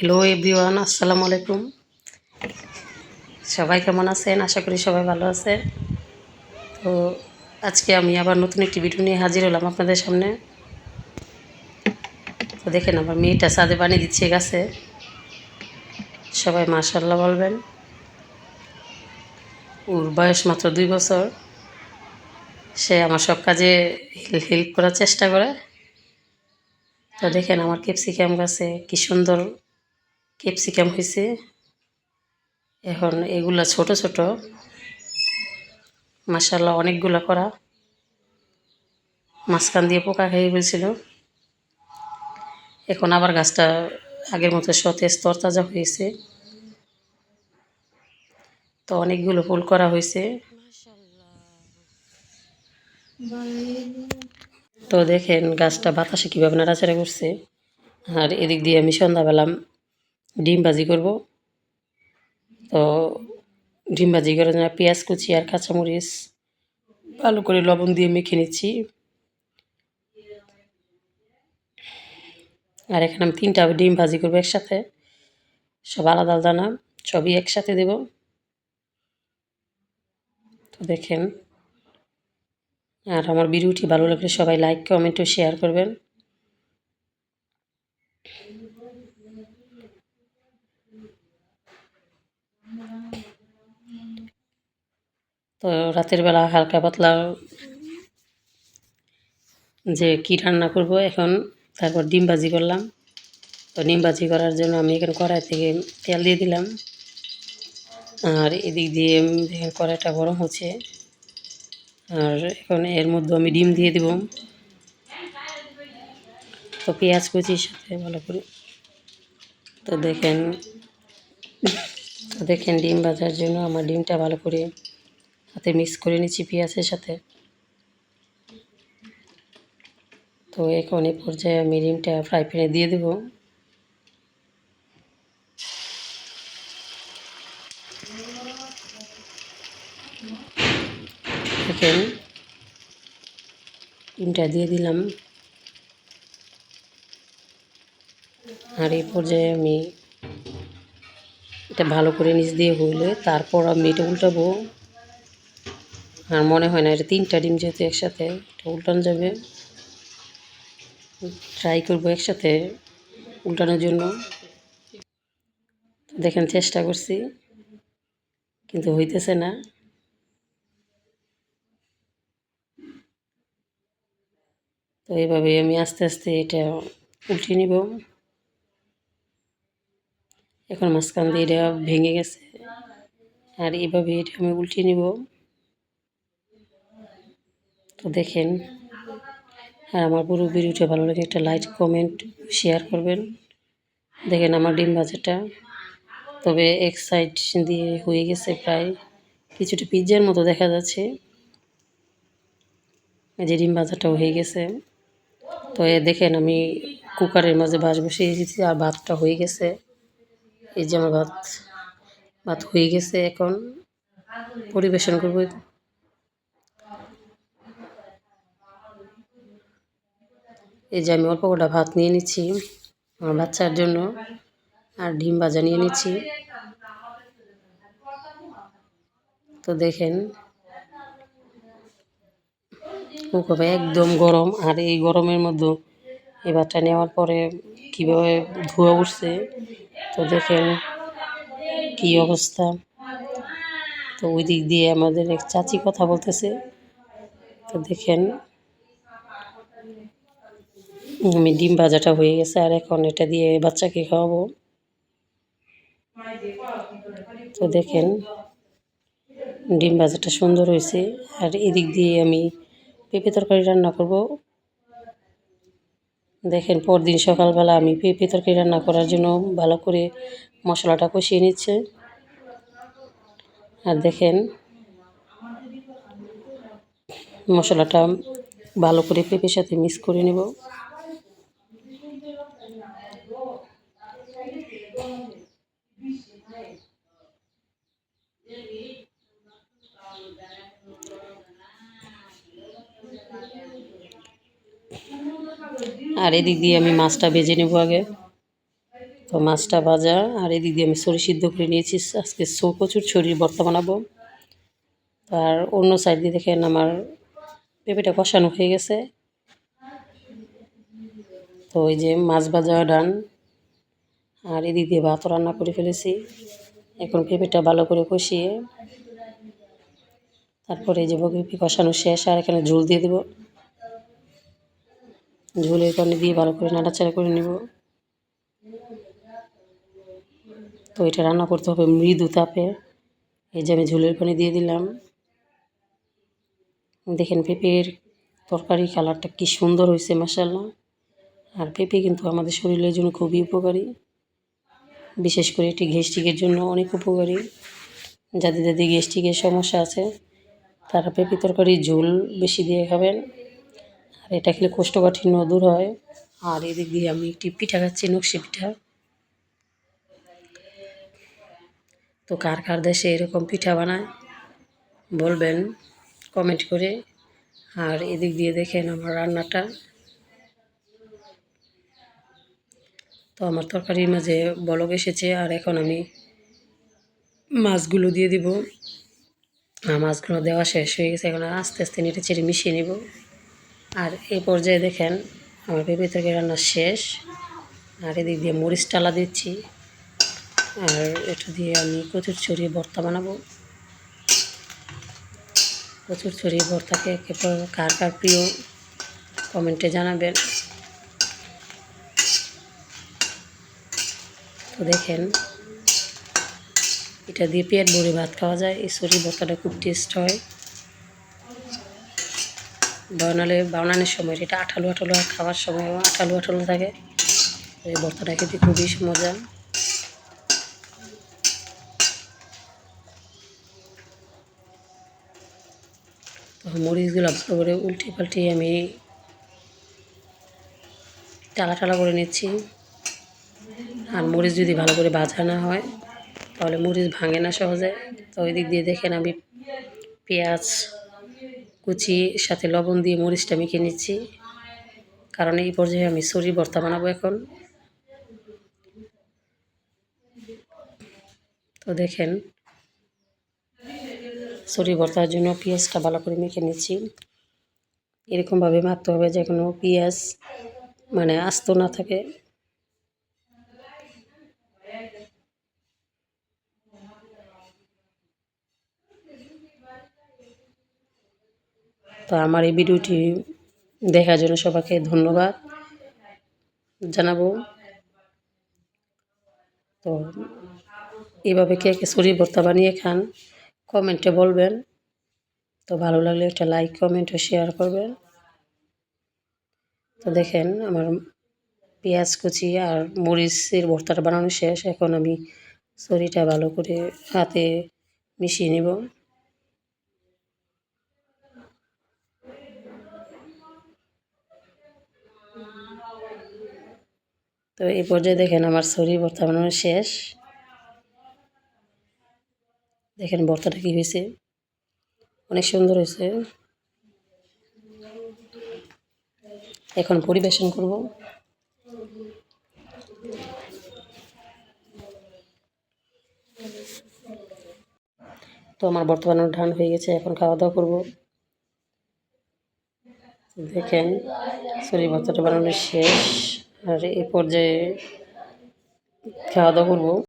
Hello everyone, আসসালামু আলাইকুম। সবাই কেমন আছেন? আশা করি সবাই ভালো আছে। তো আজকে আমি আবার নতুন একটি ভিডিও নিয়ে হাজির হলাম আপনাদের সামনে। তো দেখেন আমার মেয়েটা ছাদে পানি দিচ্ছে গাছে। সবাই মাশাআল্লাহ বলবেন। ওর বয়স মাত্র 2 বছর। সে আমার সব কাজে হেল্প করার চেষ্টা করে। তো দেখেন আমার ক্যাপসিকাম গাছে কি সুন্দর ক্যাপসিকাম হয়েছে। এখন এগুলা ছোট ছোট, মাশাআল্লাহ অনেকগুলো করা। মাঝখান দিয়ে পোকা খেয়ে ফেলছিল। এখন আবার গাছটা আগের মতো সতেজ তরতাজা হয়েছে। তো অনেকগুলো ফুল করা হয়েছে। তো দেখেন গাছটা বাতাসে কীভাবে নাড়াচাড়া করছে। আর এদিক দিয়ে আমি সন্ধ্যাবেলা ডিম ভাজি করব। তো ডিম ভাজি করার জন্য পেঁয়াজ কুচি আর কাঁচামরিচ ভালো করে লবণ দিয়ে মেখে নিচ্ছি। আর এখানে আমি 3টা ডিম ভাজি করবো একসাথে, সব আলাদা আলাদা না, সবই একসাথে দেব। তো দেখেন, আর আমার ভিডিওটি ভালো লাগলে সবাই লাইক কমেন্ট ও শেয়ার করবেন। তো রাতের বেলা হালকা পাতলা যে কি রান্না করব এখন, তারপর ডিম ভাজি করলাম। তো ডিম ভাজি করার জন্য আমি এখানে কড়াই থেকে তেল দিয়ে দিলাম। আর এদিক দিয়ে দেখেন কড়াইটা গরম হচ্ছে। আর এখন এর মধ্যে আমি ডিম দিয়ে দেব। তো পেঁয়াজ কুচির সাথে ভালো করে তো দেখেন ডিম ভাজার জন্য আমার ডিমটা ভালো করে হাতে মিক্স করে নিচ্ছি পেঁয়াজের সাথে। তো এখন এই পর্যায়ে আমি ডিমটা ফ্রাই প্যানে দিয়ে দেব। দেখেন ডিমটা দিয়ে দিলাম। আর এই পর্যায়ে আমি এটা ভালো করে নিচ দিয়ে হইলে তারপর আমি এটা উল্টাবো। আর মনে হয় না এটা 3টা ডিম যেহেতু একসাথে এটা উল্টানো যাবে। ট্রাই করবো একসাথে উল্টানোর জন্য। দেখেন চেষ্টা করছি কিন্তু হইতেছে না। তো এইভাবে আমি আস্তে আস্তে এটা উল্টে নিব। এখন মাঝখান দিয়ে এটা ভেঙে গেছে। আর এইভাবে এটা আমি উল্টে নিব। তো দেখেন, আর আমার পুরো ভিডিওটা ভালো লাগে একটা লাইক কমেন্ট শেয়ার করবেন। দেখেন আমার ডিম ভাজাটা তবে এক সাইড দিয়ে হয়ে গেছে, প্রায় কিছুটা পিৎজার মতো দেখা যাচ্ছে। এই যে ডিম ভাজাটাও হয়ে গেছে। তো দেখেন আমি কুকারের মাঝে ভাত বসিয়ে দিয়েছি আর ভাতটা হয়ে গেছে। এই যে আমার ভাত হয়ে গেছে, এখন পরিবেশন করব। এই যে আমি অল্প কটা ভাত নিয়ে নিচ্ছি আমার বাচ্চার জন্য, আর ডিম ভাজা নিয়ে নিচ্ছি। তো দেখেন কুকারে একদম গরম, আর এই গরমের মধ্যে এই ভাতটা নেওয়ার পরে কীভাবে ধোঁয়া উঠছে। তো দেখেন কী অবস্থা। তো ওই দিক দিয়ে আমাদের এক চাচি কথা বলতেছে। তো দেখেন আমি ডিম ভাজাটা হয়ে গেছে, আর এখন এটা দিয়ে বাচ্চাকে খাওয়াবো। তো দেখেন ডিম ভাজাটা সুন্দর হয়েছে। আর এদিক দিয়ে আমি পেঁপে তরকারি রান্না করব। দেখেন পরদিন সকালবেলা আমি পেঁপে তরকারি রান্না করার জন্য ভালো করে মশলাটা কষিয়ে নিচ্ছে। আর দেখেন মশলাটা ভালো করে পেঁপের সাথে মিক্স করে নেব। আর এদিক দিয়ে আমি মাছটা ভেজে নেব আগে। তো মাছটা ভাজা আর এদিক দিয়ে আমি ছড়ি সিদ্ধ করে নিয়েছি। আজকে কচুর ছড়ির ভর্তা বানাবো। আর অন্য সাইড দিয়ে দেখেন আমার পেঁপেটা কষানো হয়ে গেছে। তো ওই যে মাছ ভাজা ডান আর এদিক দিয়ে ভাত রান্না করে ফেলেছি। এখন পেঁপেটা ভালো করে কষিয়ে তারপরে এই যে পেঁপে কষানো শেষ আর এখানে ঝোল দিয়ে দেবো। ঝোলের পানি দিয়ে ভালো করে নাড়াচাড়া করে নেব। তো এটা রান্না করতে হবে মৃদু তাপে। এই যে আমি ঝোলের পানি দিয়ে দিলাম। দেখেন পেঁপের তরকারি কালারটা কি সুন্দর হয়েছে মাশাআল্লাহ। আর পেঁপে কিন্তু আমাদের শরীরের জন্য খুবই উপকারী, বিশেষ করে এটি গ্যাস্ট্রিকের জন্য অনেক উপকারী। যাদের গ্যাস্ট্রিকের সমস্যা আছে তারা পেঁপে তরকারির ঝোল বেশি দিয়ে খাবেন, আর এটা খেলে কোষ্ঠকাঠিন্য দূর হয়। আর এদিক দিয়ে আমি একটি পিঠা খাচ্ছি, নকশি পিঠা। তো কার কার দেশে এরকম পিঠা বানায় বলবেন কমেন্ট করে। আর এদিক দিয়ে দেখেন আমার রান্নাটা। তো আমার তরকারির মাঝে বলক এসেছে আর এখন আমি মাছগুলো দিয়ে দিব। আর মাছগুলো দেওয়া শেষ হয়ে গেছে, এখন আস্তে আস্তে নেড়ে চেড়ে মিশিয়ে নেব। আর এই পর্যায়ে দেখেন আমার পেঁপে তরকারি রান্না শেষ। আর এদিক দিয়ে মরিচ টালা দিচ্ছি। আর এটা দিয়ে আমি কচুর ছড়িয়ে ভর্তা বানাবো। কচুর ছড়িয়ে ভর্তাকে কার কার প্রিয় কমেন্টে জানাবেন। তো দেখেন এটা দিয়ে পেট ভরে ভাত খাওয়া যায়। এই ছড়ি ভর্তাটা খুব টেস্ট হয়। বানানোর সময় এটা আঠালো আঠালো, আর খাওয়ার সময়ও আঠালো আঠালো থাকে। এই ভর্তাটা খেতে খুবই মজা। তো মরিচগুলো ভালো করে উল্টে পাল্টে আমি টালা টালা করে নিচ্ছি। আর মরিচ যদি ভালো করে ভাজা না হয় তাহলে মরিচ ভাঙে না সহজে। তো ওই দিক দিয়ে দেখেন আমি পেঁয়াজ কুচি সাথে লবণ দিয়ে মরিচটা মেখে নিচ্ছি, কারণ এই পর্যায়ে আমি ছড়ি ভর্তা বানাবো এখন। তো দেখেন ছড়ি ভর্তার জন্য পেঁয়াজটা ভালো করে মেখে নিচ্ছি। এরকমভাবে মাখতে হবে যে কোনো পেঁয়াজ মানে আস্ত না থাকে। তো আমার এই ভিডিওটি দেখার জন্য সবাইকে ধন্যবাদ জানাবো। তো এভাবে কে কে ছড়ি ভর্তা বানিয়ে খান কমেন্টে বলবেন। তো ভালো লাগলে একটা লাইক কমেন্ট ও শেয়ার করবেন। তো দেখেন আমার পেঁয়াজ কুচি আর মরিচের ভর্তাটা বানানো শেষ। এখন আমি ছড়িটা ভালো করে হাতে মিশিয়ে নেব। তো এই পর্যায়ে দেখেন আমার ছড়ি ভর্তা বানানো শেষ। দেখেন ভর্তাটা কী হয়েছে, অনেক সুন্দর হয়েছে। এখন পরিবেশন করব। তো আমার বর্তমানে ধান হয়ে গেছে, এখন খাওয়া দাওয়া করব। দেখেন ছড়ি ভর্তাটা বানানো শেষ। আর এই পর্যায়ে খাওয়া দাওয়া করব।